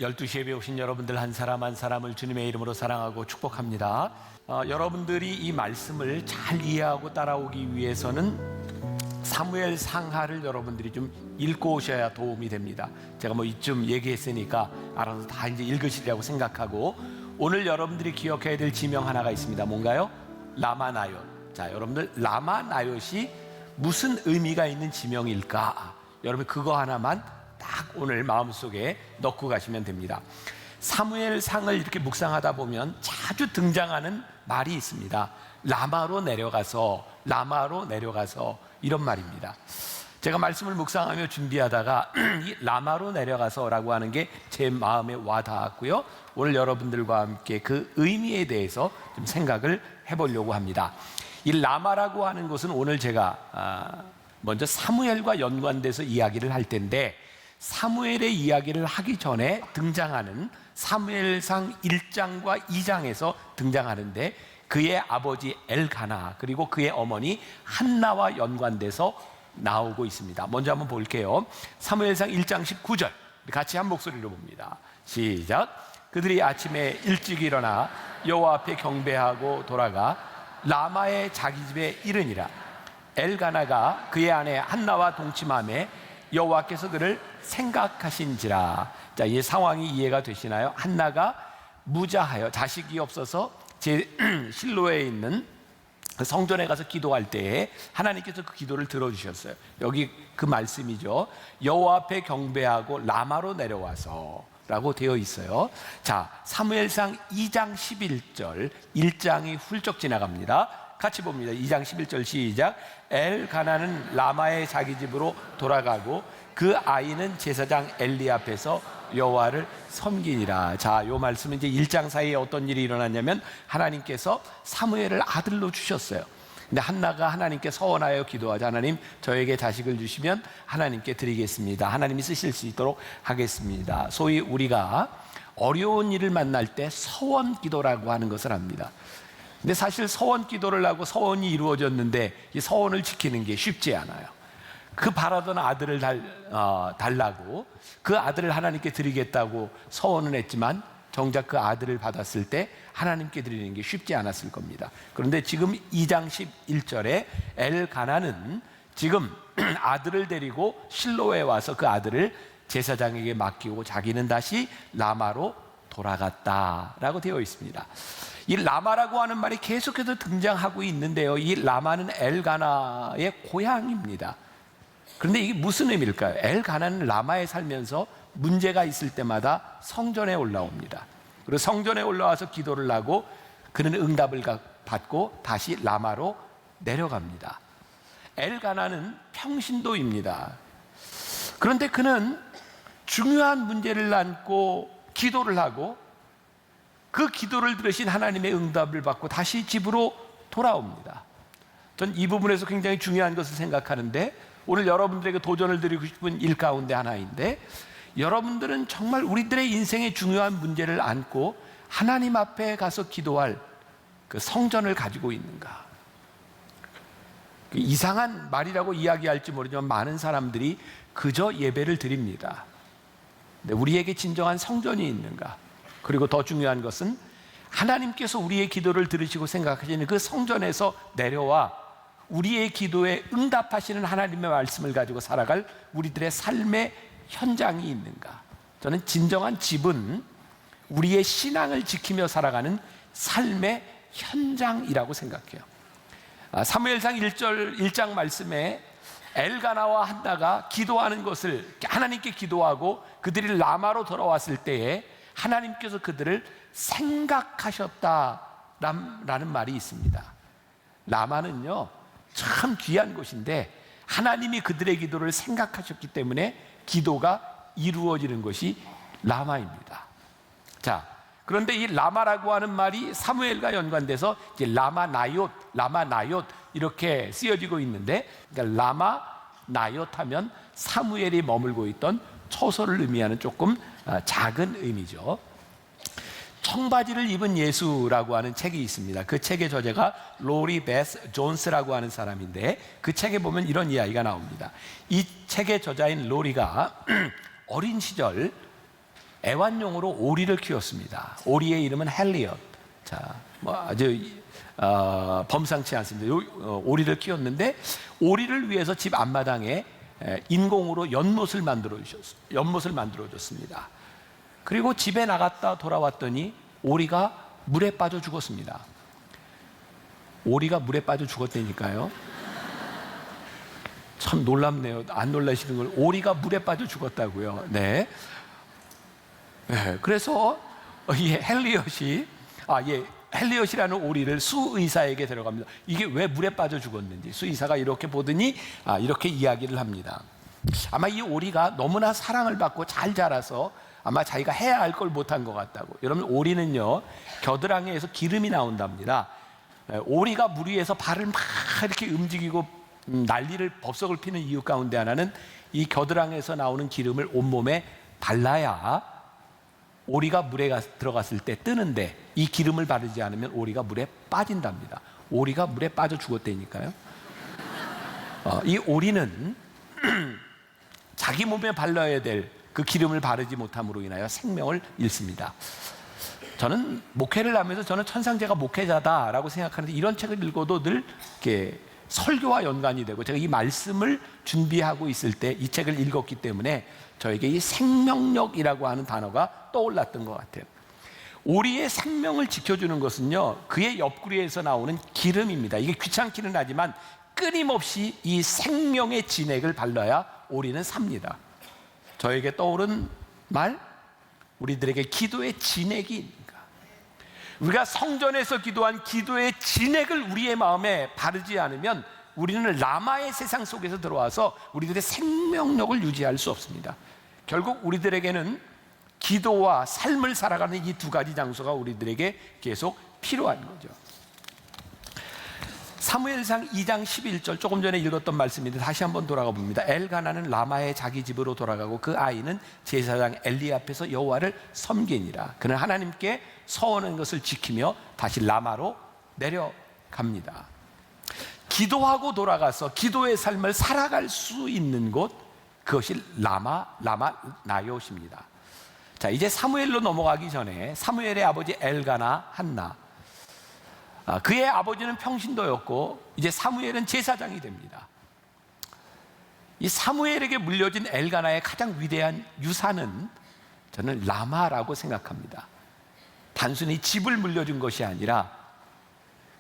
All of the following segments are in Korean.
12시 예배 오신 여러분들 한 사람 한 사람을 주님의 이름으로 사랑하고 축복합니다. 여러분들이 이 말씀을 잘 이해하고 따라오기 위해서는 사무엘 상하를 여러분들이 좀 읽고 오셔야 도움이 됩니다. 제가 이쯤 얘기했으니까 알아서 다 이제 읽으시리라고 생각하고, 오늘 여러분들이 기억해야 될 지명 하나가 있습니다. 뭔가요? 라마나옅. 자, 여러분들, 라마나옅이 무슨 의미가 있는 지명일까? 여러분 그거 하나만 딱 오늘 마음속에 넣고 가시면 됩니다. 사무엘상을 이렇게 묵상하다 보면 자주 등장하는 말이 있습니다. 라마로 내려가서, 라마로 내려가서, 이런 말입니다. 제가 말씀을 묵상하며 준비하다가 이 라마로 내려가서라고 하는 게 제 마음에 와닿았고요. 오늘 여러분들과 함께 그 의미에 대해서 좀 생각을 해보려고 합니다. 이 라마라고 하는 것은 오늘 제가 먼저 사무엘과 연관돼서 이야기를 할 텐데, 사무엘의 이야기를 하기 전에 등장하는 사무엘상 1장과 2장에서 등장하는데, 그의 아버지 엘가나 그리고 그의 어머니 한나와 연관돼서 나오고 있습니다. 먼저 한번 볼게요. 사무엘상 1장 19절 같이 한 목소리로 봅니다. 시작. 그들이 아침에 일찍 일어나 여호와 앞에 경배하고 돌아가 라마의 자기 집에 이르니라. 엘가나가 그의 아내 한나와 동침하매 여호와께서 그를 생각하신지라. 자, 이 상황이 이해가 되시나요? 한나가 무자하여 자식이 없어서 실로에 있는 성전에 가서 기도할 때에 하나님께서 그 기도를 들어주셨어요. 여기 그 말씀이죠. 여호와 앞에 경배하고 라마로 내려와서 라고 되어 있어요. 자, 사무엘상 2장 11절, 1장이 훌쩍 지나갑니다. 같이 봅니다. 2장 11절 시작. 엘가나는 라마의 자기 집으로 돌아가고 그 아이는 제사장 엘리 앞에서 여호와를 섬기니라. 자, 요 말씀은 이제 1장 사이에 어떤 일이 일어났냐면 하나님께서 사무엘을 아들로 주셨어요. 근데 한나가 하나님께 서원하여 기도하자. 하나님, 저에게 자식을 주시면 하나님께 드리겠습니다. 하나님이 쓰실 수 있도록 하겠습니다. 소위 우리가 어려운 일을 만날 때 서원 기도라고 하는 것을 합니다. 근데 사실 서원 기도를 하고 서원이 이루어졌는데 이 서원을 지키는 게 쉽지 않아요. 그 바라던 아들을 달라고, 그 아들을 하나님께 드리겠다고 서원은 했지만 정작 그 아들을 받았을 때 하나님께 드리는 게 쉽지 않았을 겁니다. 그런데 지금 2장 11절에 엘가나는 지금 아들을 데리고 실로에 와서 그 아들을 제사장에게 맡기고 자기는 다시 라마로 돌아갔다라고 되어 있습니다. 이 라마라고 하는 말이 계속해서 등장하고 있는데요, 이 라마는 엘가나의 고향입니다. 그런데 이게 무슨 의미일까요? 엘가나는 라마에 살면서 문제가 있을 때마다 성전에 올라옵니다. 그리고 성전에 올라와서 기도를 하고 그는 응답을 받고 다시 라마로 내려갑니다. 엘가나는 평신도입니다. 그런데 그는 중요한 문제를 안고 기도를 하고 그 기도를 들으신 하나님의 응답을 받고 다시 집으로 돌아옵니다. 전 이 부분에서 굉장히 중요한 것을 생각하는데, 오늘 여러분들에게 도전을 드리고 싶은 일 가운데 하나인데, 여러분들은 정말 우리들의 인생의 중요한 문제를 안고 하나님 앞에 가서 기도할 그 성전을 가지고 있는가? 이상한 말이라고 이야기할지 모르지만 많은 사람들이 그저 예배를 드립니다. 근데 우리에게 진정한 성전이 있는가? 그리고 더 중요한 것은 하나님께서 우리의 기도를 들으시고 생각하시는 그 성전에서 내려와 우리의 기도에 응답하시는 하나님의 말씀을 가지고 살아갈 우리들의 삶의 현장이 있는가? 저는 진정한 집은 우리의 신앙을 지키며 살아가는 삶의 현장이라고 생각해요. 사무엘상 1장 말씀에 엘가나와 한나가 기도하는 것을, 하나님께 기도하고 그들이 라마로 돌아왔을 때에 하나님께서 그들을 생각하셨다라는 말이 있습니다. 라마는요 참 귀한 곳인데 하나님이 그들의 기도를 생각하셨기 때문에 기도가 이루어지는 것이 라마입니다. 자, 그런데 이 라마라고 하는 말이 사무엘과 연관돼서 이제 라마나옅 이렇게 쓰여지고 있는데, 그러니까 라마나옅 하면 사무엘이 머물고 있던 처소를 의미하는 조금 작은 의미죠. 청바지를 입은 예수라고 하는 책이 있습니다. 그 책의 저자가 로리 베스 존스라고 하는 사람인데, 그 책에 보면 이런 이야기가 나옵니다. 이 책의 저자인 로리가 어린 시절 애완용으로 오리를 키웠습니다. 오리의 이름은 헬리엇. 자, 뭐 아주 범상치 않습니다. 오리를 키웠는데 오리를 위해서 집 앞마당에 인공으로 연못을 만들어 줬습니다. 그리고 집에 나갔다 돌아왔더니 오리가 물에 빠져 죽었습니다. 오리가 물에 빠져 죽었다니까요. 참 놀랍네요. 안 놀라시는 걸. 오리가 물에 빠져 죽었다고요. 네. 그래서 이 헬리엇이라는 오리를 수의사에게 데려갑니다. 이게 왜 물에 빠져 죽었는지 수의사가 이렇게 보더니 이렇게 이야기를 합니다. 아마 이 오리가 너무나 사랑을 받고 잘 자라서 아마 자기가 해야 할 걸 못한 것 같다고. 여러분, 오리는요 겨드랑이에서 기름이 나온답니다. 오리가 물 위에서 발을 막 이렇게 움직이고 난리를 법석을 피는 이유 가운데 하나는 이 겨드랑이에서 나오는 기름을 온몸에 발라야 오리가 물에 들어갔을 때 뜨는데, 이 기름을 바르지 않으면 오리가 물에 빠진답니다. 오리가 물에 빠져 죽었다니까요. 이 오리는 자기 몸에 발라야 될 그 기름을 바르지 못함으로 인하여 생명을 잃습니다. 저는 목회를 하면서 저는 천상제가 목회자다라고 생각하는데, 이런 책을 읽어도 늘 이렇게 설교와 연관이 되고, 제가 이 말씀을 준비하고 있을 때 이 책을 읽었기 때문에 저에게 이 생명력이라고 하는 단어가 떠올랐던 것 같아요. 오리의 생명을 지켜주는 것은요 그의 옆구리에서 나오는 기름입니다. 이게 귀찮기는 하지만 끊임없이 이 생명의 진액을 발라야 오리는 삽니다. 저에게 떠오른 말, 우리들에게 기도의 진액이니까, 우리가 성전에서 기도한 기도의 진액을 우리의 마음에 바르지 않으면 우리는 라마의 세상 속에서 들어와서 우리들의 생명력을 유지할 수 없습니다. 결국 우리들에게는 기도와 삶을 살아가는 이 두 가지 장소가 우리들에게 계속 필요한 거죠. 사무엘상 2장 11절, 조금 전에 읽었던 말씀인데 다시 한번 돌아가 봅니다. 엘가나는 라마의 자기 집으로 돌아가고 그 아이는 제사장 엘리 앞에서 여호와를 섬기니라. 그는 하나님께 서원한 것을 지키며 다시 라마로 내려갑니다. 기도하고 돌아가서 기도의 삶을 살아갈 수 있는 곳, 그것이 라마 나요시입니다. 자, 이제 사무엘로 넘어가기 전에 사무엘의 아버지 엘가나 한나, 그의 아버지는 평신도였고 이제 사무엘은 제사장이 됩니다. 이 사무엘에게 물려진 엘가나의 가장 위대한 유산은 저는 라마라고 생각합니다. 단순히 집을 물려준 것이 아니라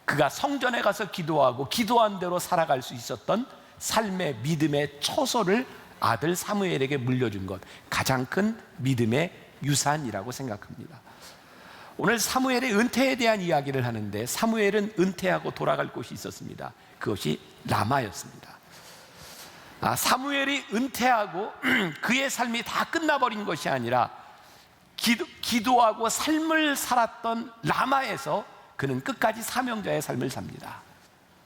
그가 성전에 가서 기도하고 기도한 대로 살아갈 수 있었던 삶의 믿음의 처소를 아들 사무엘에게 물려준 것, 가장 큰 믿음의 유산이라고 생각합니다. 오늘 사무엘의 은퇴에 대한 이야기를 하는데, 사무엘은 은퇴하고 돌아갈 곳이 있었습니다. 그것이 라마였습니다. 사무엘이 은퇴하고 그의 삶이 다 끝나버린 것이 아니라 기도하고 삶을 살았던 라마에서 그는 끝까지 사명자의 삶을 삽니다.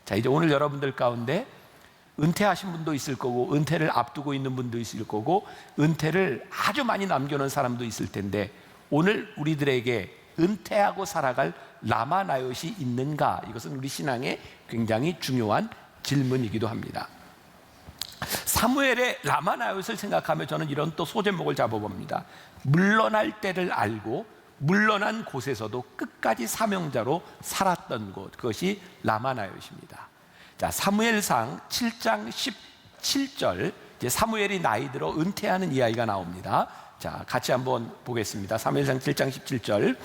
자, 이제 오늘 여러분들 가운데 은퇴하신 분도 있을 거고, 은퇴를 앞두고 있는 분도 있을 거고, 은퇴를 아주 많이 남겨놓은 사람도 있을 텐데, 오늘 우리들에게 은퇴하고 살아갈 라마나요시 있는가? 이것은 우리 신앙의 굉장히 중요한 질문이기도 합니다. 사무엘의 라마나요시를 생각하며 저는 이런 또 소제목을 잡아봅니다. 물러날 때를 알고 물러난 곳에서도 끝까지 사명자로 살았던 곳, 그것이 라마나요시입니다. 자, 사무엘상 7장 17절, 이제 사무엘이 나이 들어 은퇴하는 이야기가 나옵니다. 자, 같이 한번 보겠습니다. 사무엘상 7장 17절.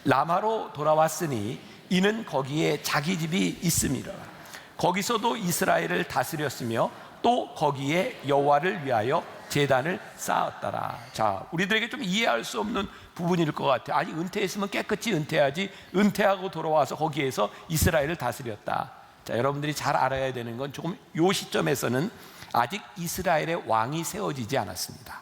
라마로 돌아왔으니 이는 거기에 자기 집이 있음이라. 거기서도 이스라엘을 다스렸으며 또 거기에 여호와를 위하여 제단을 쌓았더라. 자, 우리들에게 좀 이해할 수 없는 부분일 것 같아요. 아니, 은퇴했으면 깨끗이 은퇴하지, 은퇴하고 돌아와서 거기에서 이스라엘을 다스렸다. 자, 여러분들이 잘 알아야 되는 건, 조금 요 시점에서는 아직 이스라엘의 왕이 세워지지 않았습니다.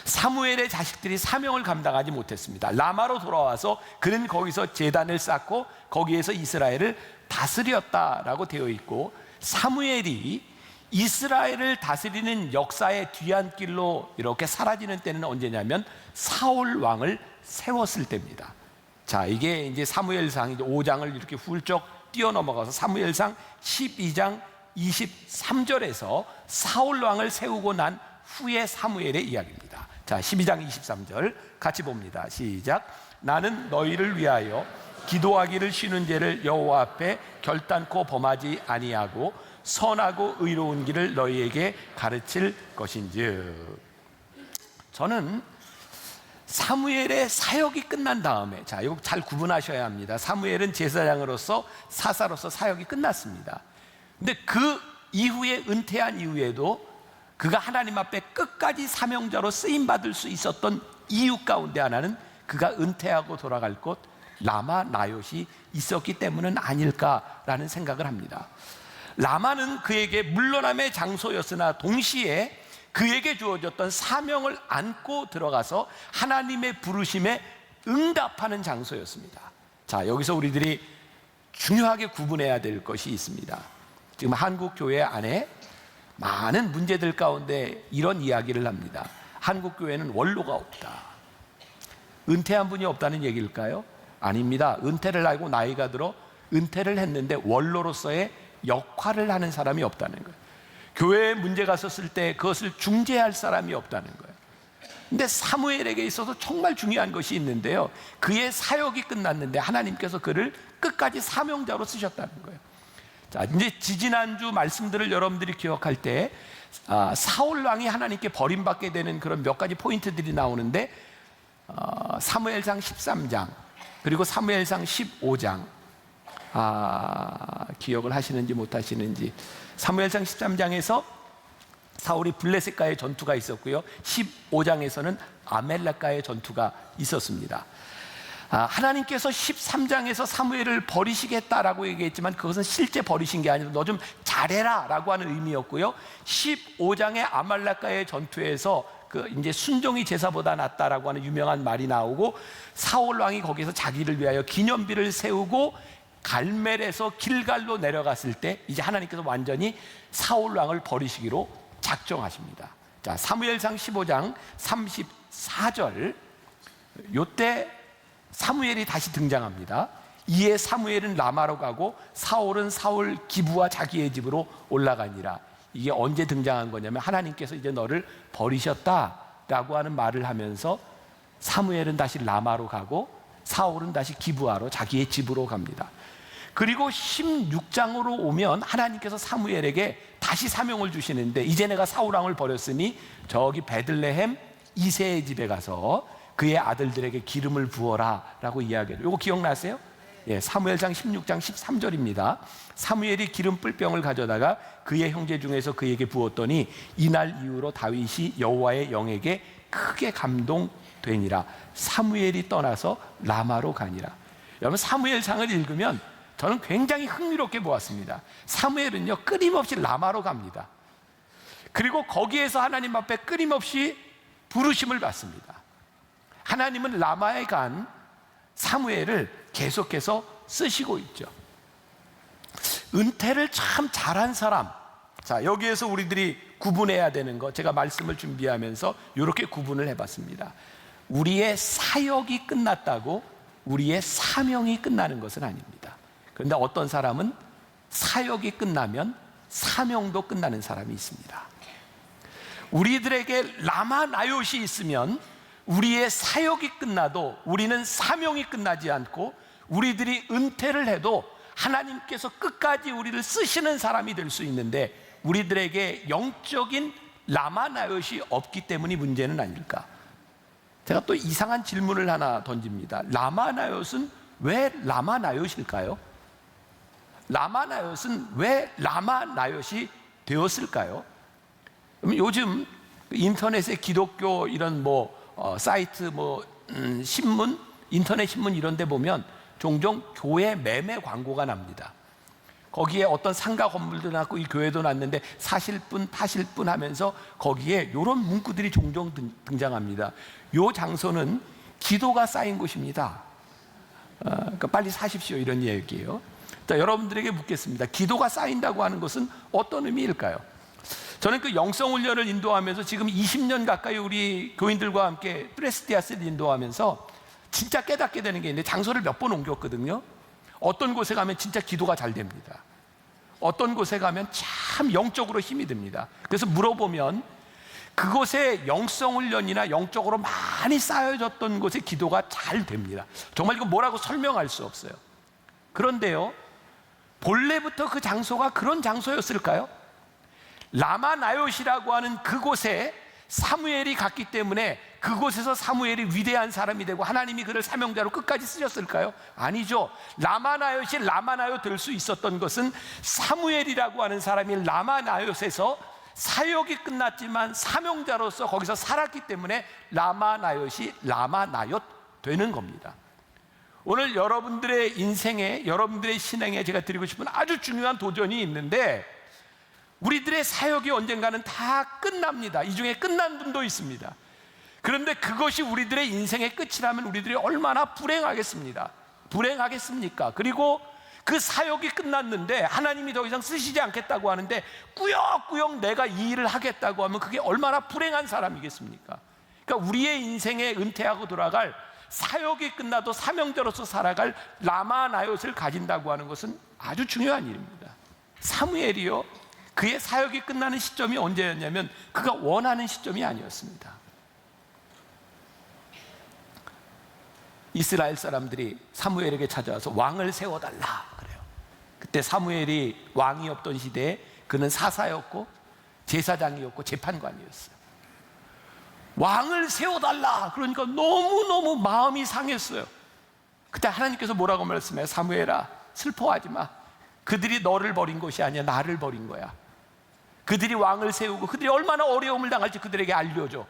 사무엘의 자식들이 사명을 감당하지 못했습니다. 라마로 돌아와서 그는 거기서 제단을 쌓고 거기에서 이스라엘을 다스렸다라고 되어 있고, 사무엘이 이스라엘을 다스리는 역사의 뒤안길로 이렇게 사라지는 때는 언제냐면 사울 왕을 세웠을 때입니다. 자, 이게 이제 사무엘상 5장을 이렇게 훌쩍 뛰어넘어가서 사무엘상 12장 23절에서 사울 왕을 세우고 난 후의 사무엘의 이야기입니다. 자, 12장 23절 같이 봅니다. 시작. 나는 너희를 위하여 기도하기를 쉬는 죄를 여호와 앞에 결단코 범하지 아니하고 선하고 의로운 길을 너희에게 가르칠 것인즉. 저는 사무엘의 사역이 끝난 다음에, 자, 이거 잘 구분하셔야 합니다. 사무엘은 제사장으로서 사사로서 사역이 끝났습니다. 근데 그 이후에 은퇴한 이후에도 그가 하나님 앞에 끝까지 사명자로 쓰임받을 수 있었던 이유 가운데 하나는 그가 은퇴하고 돌아갈 곳 라마 나옅이 있었기 때문은 아닐까라는 생각을 합니다. 라마는 그에게 물러남의 장소였으나 동시에 그에게 주어졌던 사명을 안고 들어가서 하나님의 부르심에 응답하는 장소였습니다. 자, 여기서 우리들이 중요하게 구분해야 될 것이 있습니다. 지금 한국 교회 안에 많은 문제들 가운데 이런 이야기를 합니다. 한국 교회는 원로가 없다. 은퇴한 분이 없다는 얘기일까요? 아닙니다. 은퇴를 하고 나이가 들어 은퇴를 했는데 원로로서의 역할을 하는 사람이 없다는 거예요. 교회에 문제가 있었을 때 그것을 중재할 사람이 없다는 거예요. 근데 사무엘에게 있어서 정말 중요한 것이 있는데요, 그의 사역이 끝났는데 하나님께서 그를 끝까지 사명자로 쓰셨다는 거예요. 자, 이제 지지난주 말씀들을 여러분들이 기억할 때 사울 왕이 하나님께 버림받게 되는 그런 몇 가지 포인트들이 나오는데, 사무엘상 13장 그리고 사무엘상 15장, 기억을 하시는지 못하시는지, 사무엘상 13장에서 사울이 블레셋과의 전투가 있었고요, 15장에서는 아멜렉과의 전투가 있었습니다. 하나님께서 13장에서 사무엘을 버리시겠다라고 얘기했지만 그것은 실제 버리신 게 아니라 너 좀 잘해라 라고 하는 의미였고요, 15장의 아말렉과의 전투에서 이제 순종이 제사보다 낫다라고 하는 유명한 말이 나오고, 사울 왕이 거기서 자기를 위하여 기념비를 세우고 갈멜에서 길갈로 내려갔을 때 이제 하나님께서 완전히 사울 왕을 버리시기로 작정하십니다. 자, 사무엘상 15장 34절, 요때 사무엘이 다시 등장합니다. 이에 사무엘은 라마로 가고 사울은 사울 기브와 자기의 집으로 올라가니라. 이게 언제 등장한 거냐면 하나님께서 이제 너를 버리셨다라고 하는 말을 하면서 사무엘은 다시 라마로 가고 사울은 다시 기브아로 자기의 집으로 갑니다. 그리고 16장으로 오면 하나님께서 사무엘에게 다시 사명을 주시는데, 이제 내가 사울 왕을 버렸으니 저기 베들레헴 이새의 집에 가서 그의 아들들에게 기름을 부어라 라고 이야기해요. 이거 기억나세요? 예, 사무엘상 16장 13절입니다. 사무엘이 기름 뿔병을 가져다가 그의 형제 중에서 그에게 부었더니 이날 이후로 다윗이 여호와의 영에게 크게 감동되니라. 사무엘이 떠나서 라마로 가니라. 여러분, 사무엘상을 읽으면 저는 굉장히 흥미롭게 보았습니다. 사무엘은요, 끊임없이 라마로 갑니다. 그리고 거기에서 하나님 앞에 끊임없이 부르심을 받습니다. 하나님은 라마에 간 사무엘을 계속해서 쓰시고 있죠. 은퇴를 참 잘한 사람, 자, 여기에서 우리들이 구분해야 되는 거, 제가 말씀을 준비하면서 이렇게 구분을 해봤습니다. 우리의 사역이 끝났다고 우리의 사명이 끝나는 것은 아닙니다. 그런데 어떤 사람은 사역이 끝나면 사명도 끝나는 사람이 있습니다. 우리들에게 라마 나옅이 있으면 우리의 사역이 끝나도 우리는 사명이 끝나지 않고, 우리들이 은퇴를 해도 하나님께서 끝까지 우리를 쓰시는 사람이 될 수 있는데, 우리들에게 영적인 라마 나옅이 없기 때문이 문제는 아닐까? 제가 또 이상한 질문을 하나 던집니다. 라마 나옅은 왜 라마 나옅일까요? 라마 나옅은 왜 라마 나옅이 되었을까요? 요즘 인터넷에 기독교 이런 사이트, 신문, 인터넷 신문 이런 데 보면 종종 교회 매매 광고가 납니다. 거기에 어떤 상가 건물도 났고 이 교회도 났는데 사실 분 타실 분 하면서 거기에 이런 문구들이 종종 등장합니다. 이 장소는 기도가 쌓인 곳입니다. 그러니까 빨리 사십시오, 이런 얘기예요. 자, 여러분들에게 묻겠습니다. 기도가 쌓인다고 하는 것은 어떤 의미일까요? 저는 그 영성훈련을 인도하면서 지금 20년 가까이 우리 교인들과 함께 프레스디아스를 인도하면서 진짜 깨닫게 되는 게 있는데, 장소를 몇 번 옮겼거든요. 어떤 곳에 가면 진짜 기도가 잘 됩니다. 어떤 곳에 가면 참 영적으로 힘이 듭니다. 그래서 물어보면 그곳에 영성 훈련이나 영적으로 많이 쌓여졌던 곳에 기도가 잘 됩니다. 정말 이거 뭐라고 설명할 수 없어요. 그런데요, 본래부터 그 장소가 그런 장소였을까요? 라마나요시라고 하는 그곳에 사무엘이 갔기 때문에 그곳에서 사무엘이 위대한 사람이 되고 하나님이 그를 사명자로 끝까지 쓰셨을까요? 아니죠. 라마나요시 라마나요 될 수 있었던 것은 사무엘이라고 하는 사람이 라마나요스에서 사역이 끝났지만 사명자로서 거기서 살았기 때문에 라마나요시 라마나요 되는 겁니다. 오늘 여러분들의 인생에, 여러분들의 신앙에 제가 드리고 싶은 아주 중요한 도전이 있는데, 우리들의 사역이 언젠가는 다 끝납니다. 이 중에 끝난 분도 있습니다. 그런데 그것이 우리들의 인생의 끝이라면 우리들이 얼마나 불행하겠습니까? 그리고 그 사역이 끝났는데 하나님이 더 이상 쓰시지 않겠다고 하는데 꾸역꾸역 내가 이 일을 하겠다고 하면 그게 얼마나 불행한 사람이겠습니까? 그러니까 우리의 인생에 은퇴하고 돌아갈, 사역이 끝나도 사명자로서 살아갈 라마나요스를 가진다고 하는 것은 아주 중요한 일입니다. 사무엘이요, 그의 사역이 끝나는 시점이 언제였냐면 그가 원하는 시점이 아니었습니다. 이스라엘 사람들이 사무엘에게 찾아와서 왕을 세워달라 그래요. 그때 사무엘이 왕이 없던 시대에 그는 사사였고 제사장이었고 재판관이었어요. 왕을 세워달라 그러니까 너무너무 마음이 상했어요. 그때 하나님께서 뭐라고 말씀해요? 사무엘아, 슬퍼하지 마. 그들이 너를 버린 것이 아니야, 나를 버린 거야. 그들이 왕을 세우고 그들이 얼마나 어려움을 당할지 그들에게 알려줘.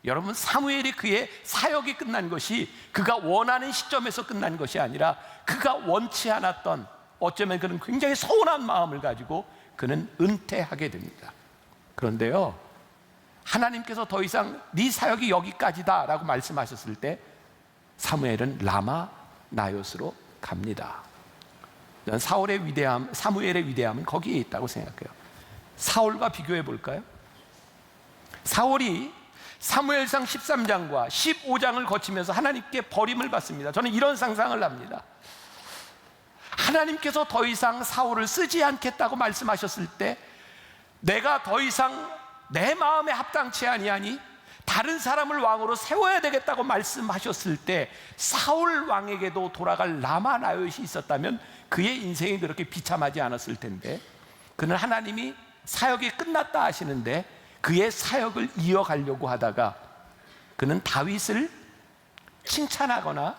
여러분, 사무엘이 그의 사역이 끝난 것이 그가 원하는 시점에서 끝난 것이 아니라 그가 원치 않았던, 어쩌면 그는 굉장히 서운한 마음을 가지고 그는 은퇴하게 됩니다. 그런데요, 하나님께서 더 이상 네 사역이 여기까지다 라고 말씀하셨을 때 사무엘은 라마나요스로 갑니다. 저는 사무엘의 위대함은 거기에 있다고 생각해요. 사울과 비교해 볼까요? 사울이 사무엘상 13장과 15장을 거치면서 하나님께 버림을 받습니다. 저는 이런 상상을 합니다. 하나님께서 더 이상 사울을 쓰지 않겠다고 말씀하셨을 때 내가 더 이상 내 마음에 합당치 아니하니 다른 사람을 왕으로 세워야 되겠다고 말씀하셨을 때 사울 왕에게도 돌아갈 라마나요시 있었다면 그의 인생이 그렇게 비참하지 않았을 텐데, 그는 하나님이 사역이 끝났다 하시는데 그의 사역을 이어가려고 하다가 그는 다윗을 칭찬하거나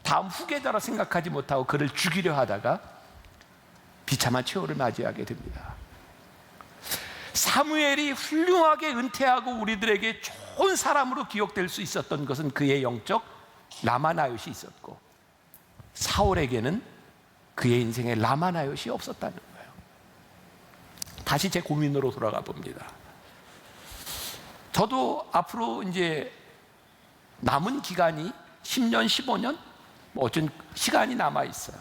다음 후계자로 생각하지 못하고 그를 죽이려 하다가 비참한 최후를 맞이하게 됩니다. 사무엘이 훌륭하게 은퇴하고 우리들에게 좋은 사람으로 기억될 수 있었던 것은 그의 영적 라마나요시 있었고, 사울에게는 그의 인생에 라마나요시 없었다는 거예요. 다시 제 고민으로 돌아가 봅니다. 저도 앞으로 이제 남은 기간이 10년, 15년 어쩐 시간이 남아 있어요.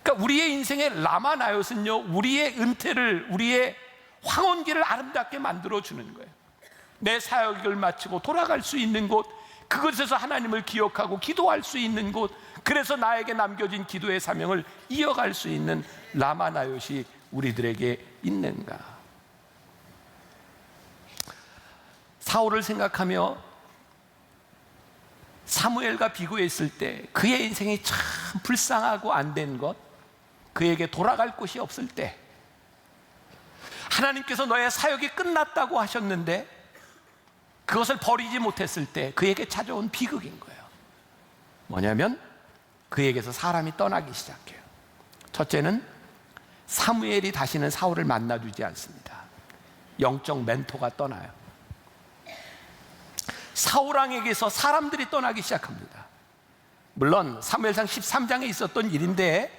그러니까 우리의 인생의 라마나요스는요, 우리의 은퇴를, 우리의 황혼기를 아름답게 만들어 주는 거예요. 내 사역을 마치고 돌아갈 수 있는 곳, 그곳에서 하나님을 기억하고 기도할 수 있는 곳, 그래서 나에게 남겨진 기도의 사명을 이어갈 수 있는 라마나요시 우리들에게 있는가? 사울을 생각하며 사무엘과 비교했을 때 그의 인생이 참 불쌍하고 안 된 것, 그에게 돌아갈 곳이 없을 때, 하나님께서 너의 사역이 끝났다고 하셨는데 그것을 버리지 못했을 때 그에게 찾아온 비극인 거예요. 뭐냐면 그에게서 사람이 떠나기 시작해요. 첫째는 사무엘이 다시는 사울을 만나주지 않습니다. 영적 멘토가 떠나요. 사울왕에게서 사람들이 떠나기 시작합니다. 물론 사무엘상 13장에 있었던 일인데,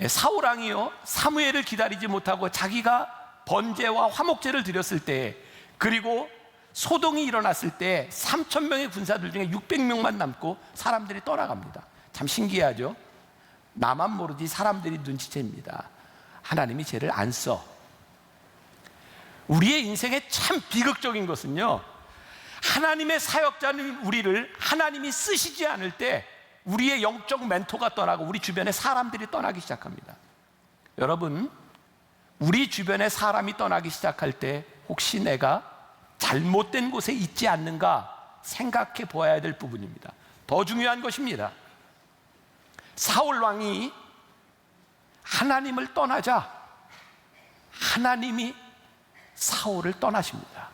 사울왕이요, 사무엘을 기다리지 못하고 자기가 번제와 화목제를 드렸을 때, 그리고 소동이 일어났을 때 3,000명의 군사들 중에 600명만 남고 사람들이 떠나갑니다. 참 신기하죠? 나만 모르지 사람들이 눈치챕니다. 하나님이 쟤를 안 써. 우리의 인생에 참 비극적인 것은요, 하나님의 사역자는 우리를 하나님이 쓰시지 않을 때 우리의 영적 멘토가 떠나고 우리 주변에 사람들이 떠나기 시작합니다. 여러분, 우리 주변에 사람이 떠나기 시작할 때 혹시 내가 잘못된 곳에 있지 않는가 생각해 보아야 될 부분입니다. 더 중요한 것입니다. 사울 왕이 하나님을 떠나자 하나님이 사울을 떠나십니다.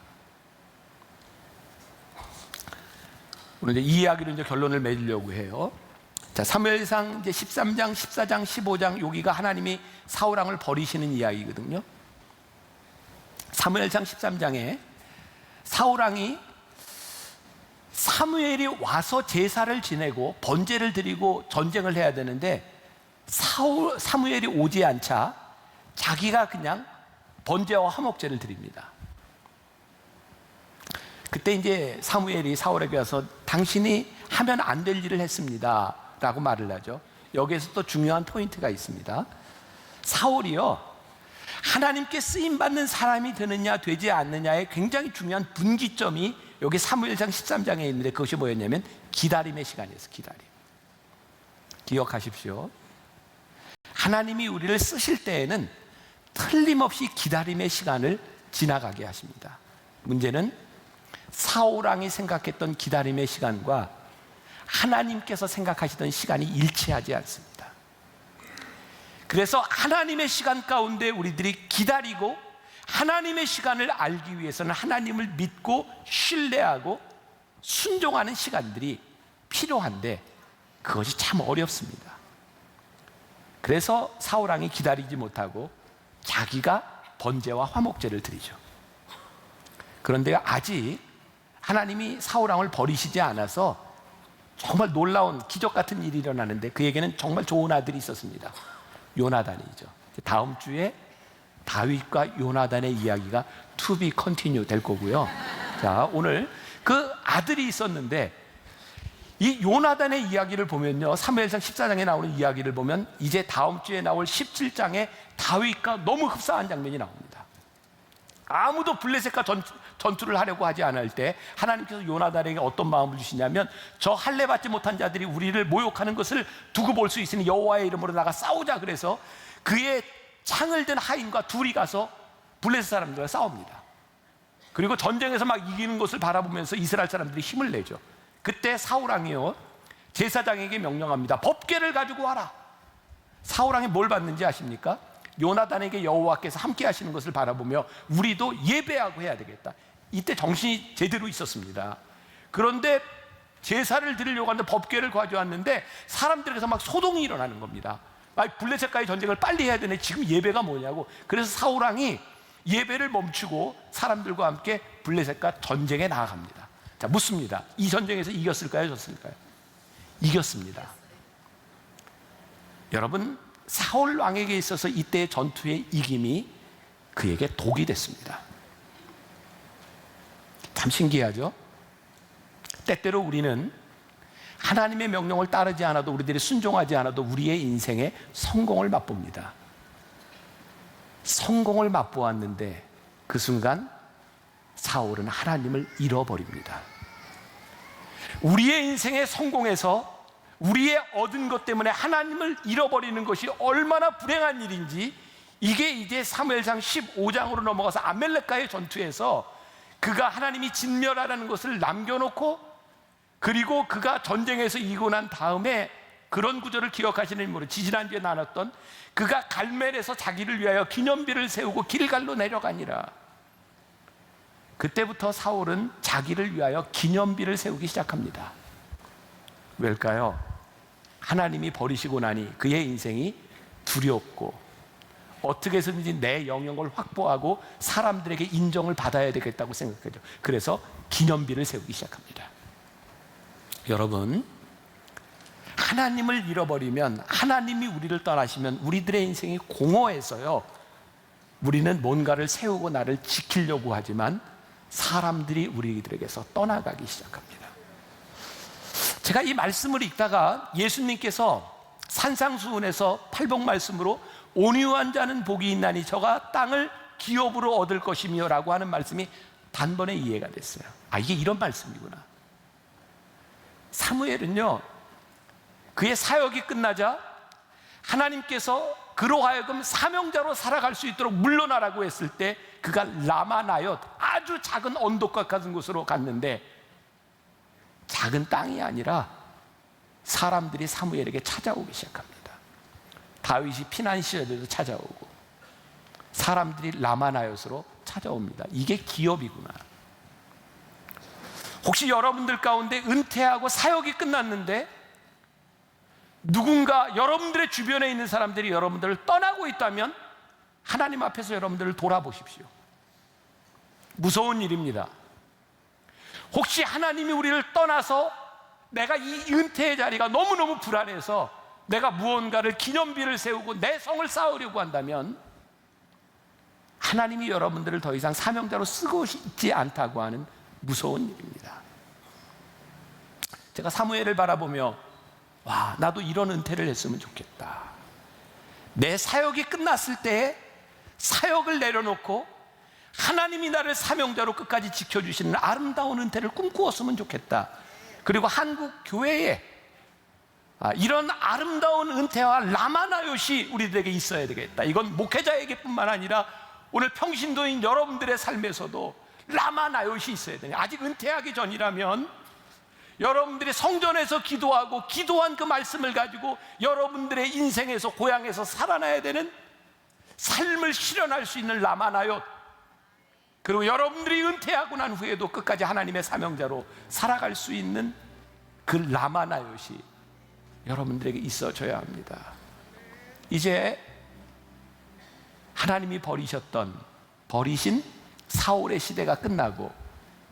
오늘 이 이야기를 결론을 맺으려고 해요. 자, 사무엘상 이제 13장, 14장, 15장 여기가 하나님이 사울 왕을 버리시는 이야기거든요. 사무엘상 13장에 사울 왕이 사무엘이 와서 제사를 지내고 번제를 드리고 전쟁을 해야 되는데 사무엘이 오지 않자 자기가 그냥 번제와 화목제를 드립니다. 그때 이제 사무엘이 사울에게 와서 당신이 하면 안 될 일을 했습니다 라고 말을 하죠. 여기에서 또 중요한 포인트가 있습니다. 사울이요, 하나님께 쓰임받는 사람이 되느냐 되지 않느냐의 굉장히 중요한 분기점이 여기 사무엘상 13장에 있는데 그것이 뭐였냐면 기다림의 시간이었어요. 기다림. 기억하십시오. 하나님이 우리를 쓰실 때에는 틀림없이 기다림의 시간을 지나가게 하십니다. 문제는 사울 왕이 생각했던 기다림의 시간과 하나님께서 생각하시던 시간이 일치하지 않습니다. 그래서 하나님의 시간 가운데 우리들이 기다리고 하나님의 시간을 알기 위해서는 하나님을 믿고 신뢰하고 순종하는 시간들이 필요한데 그것이 참 어렵습니다. 그래서 사울 왕이 기다리지 못하고 자기가 번제와 화목제를 드리죠. 그런데 아직 하나님이 사울 왕을 버리시지 않아서 정말 놀라운 기적 같은 일이 일어나는데 그에게는 정말 좋은 아들이 있었습니다. 요나단이죠. 다음 주에 다윗과 요나단의 이야기가 to be continue 될 거고요. 자, 오늘 그 아들이 있었는데 이 요나단의 이야기를 보면요, 사무엘상 14장에 나오는 이야기를 보면 이제 다음 주에 나올 17장에 다윗과 너무 흡사한 장면이 나옵니다. 아무도 블레셋과 전투를 하려고 하지 않을 때 하나님께서 요나단에게 어떤 마음을 주시냐면 저 할례 받지 못한 자들이 우리를 모욕하는 것을 두고 볼 수 있으니 여호와의 이름으로 나가 싸우자. 그래서 그의 창을 든 하인과 둘이 가서 블레셋 사람들과 싸웁니다. 그리고 전쟁에서 막 이기는 것을 바라보면서 이스라엘 사람들이 힘을 내죠. 그때 사울 왕이요, 제사장에게 명령합니다. 법궤를 가지고 와라. 사울 왕이 뭘 받는지 아십니까? 요나단에게 여호와께서 함께 하시는 것을 바라보며 우리도 예배하고 해야 되겠다. 이때 정신이 제대로 있었습니다. 그런데 제사를 드리려고 하는데 법궤를 가져왔는데 사람들에게서 막 소동이 일어나는 겁니다. 블레셋과의 전쟁을 빨리 해야 되네. 지금 예배가 뭐냐고. 그래서 사울 왕이 예배를 멈추고 사람들과 함께 블레셋과 전쟁에 나아갑니다. 자, 묻습니다. 이 전쟁에서 이겼을까요? 졌을까요? 이겼습니다. 여러분, 사울 왕에게 있어서 이때의 전투의 이김이 그에게 독이 됐습니다. 참 신기하죠? 때때로 우리는 하나님의 명령을 따르지 않아도, 우리들이 순종하지 않아도 우리의 인생에 성공을 맛봅니다. 성공을 맛보았는데 그 순간 사울은 하나님을 잃어버립니다. 우리의 인생의 성공에서 우리의 얻은 것 때문에 하나님을 잃어버리는 것이 얼마나 불행한 일인지, 이게 이제 사무엘상 15장으로 넘어가서 아멜렉과의 전투에서 그가 하나님이 진멸하라는 것을 남겨놓고, 그리고 그가 전쟁에서 이기고 난 다음에 그런 구절을 기억하시는 분으로 지지난주에 나눴던 그가 갈멜에서 자기를 위하여 기념비를 세우고 길갈로 내려가니라. 그때부터 사울은 자기를 위하여 기념비를 세우기 시작합니다. 왜일까요? 하나님이 버리시고 나니 그의 인생이 두렵고 어떻게 해서든지 내 영역을 확보하고 사람들에게 인정을 받아야 되겠다고 생각하죠. 그래서 기념비를 세우기 시작합니다. 여러분, 하나님을 잃어버리면, 하나님이 우리를 떠나시면 우리들의 인생이 공허해서요, 우리는 뭔가를 세우고 나를 지키려고 하지만 사람들이 우리들에게서 떠나가기 시작합니다. 제가 이 말씀을 읽다가 예수님께서 산상수훈에서 팔복 말씀으로 온유한 자는 복이 있나니 저가 땅을 기업으로 얻을 것이며 라고 하는 말씀이 단번에 이해가 됐어요. 아, 이게 이런 말씀이구나. 사무엘은요, 그의 사역이 끝나자 하나님께서 그로 하여금 사명자로 살아갈 수 있도록 물러나라고 했을 때 그가 라마나옅, 아주 작은 언덕과 같은 곳으로 갔는데 작은 땅이 아니라 사람들이 사무엘에게 찾아오기 시작합니다. 다윗이 피난 시절에도 찾아오고 사람들이 라마나요스로 찾아옵니다. 이게 기업이구나. 혹시 여러분들 가운데 은퇴하고 사역이 끝났는데 누군가 여러분들의 주변에 있는 사람들이 여러분들을 떠나고 있다면 하나님 앞에서 여러분들을 돌아보십시오. 무서운 일입니다. 혹시 하나님이 우리를 떠나서 내가 이 은퇴의 자리가 너무너무 불안해서 내가 무언가를 기념비를 세우고 내 성을 쌓으려고 한다면 하나님이 여러분들을 더 이상 사명자로 쓰고 있지 않다고 하는 무서운 일입니다. 제가 사무엘을 바라보며 와, 나도 이런 은퇴를 했으면 좋겠다. 내 사역이 끝났을 때 사역을 내려놓고 하나님이 나를 사명자로 끝까지 지켜주시는 아름다운 은퇴를 꿈꾸었으면 좋겠다. 그리고 한국 교회에 이런 아름다운 은퇴와 라마나요시 우리들에게 있어야 되겠다. 이건 목회자에게뿐만 아니라 오늘 평신도인 여러분들의 삶에서도 라마나요시 있어야 되냐. 아직 은퇴하기 전이라면 여러분들이 성전에서 기도하고 기도한 그 말씀을 가지고 여러분들의 인생에서 고향에서 살아나야 되는 삶을 실현할 수 있는 라마나요, 그리고 여러분들이 은퇴하고 난 후에도 끝까지 하나님의 사명자로 살아갈 수 있는 그 라마나요시 여러분들에게 있어져야 합니다. 이제 하나님이 버리신 사울의 시대가 끝나고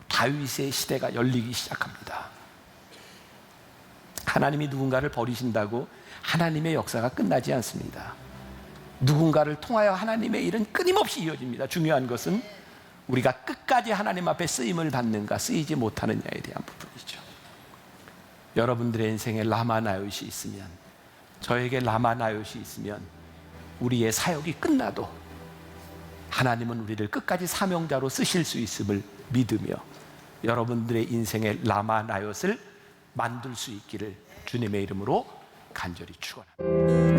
다윗의 시대가 열리기 시작합니다. 하나님이 누군가를 버리신다고 하나님의 역사가 끝나지 않습니다. 누군가를 통하여 하나님의 일은 끊임없이 이어집니다. 중요한 것은 우리가 끝까지 하나님 앞에 쓰임을 받는가 쓰이지 못하느냐에 대한 부분이죠. 여러분들의 인생에 라마나요시 있으면, 저에게 라마나요시 있으면 우리의 사역이 끝나도 하나님은 우리를 끝까지 사명자로 쓰실 수 있음을 믿으며 여러분들의 인생의 라마나요스를 만들 수 있기를 주님의 이름으로 간절히 축원합니다.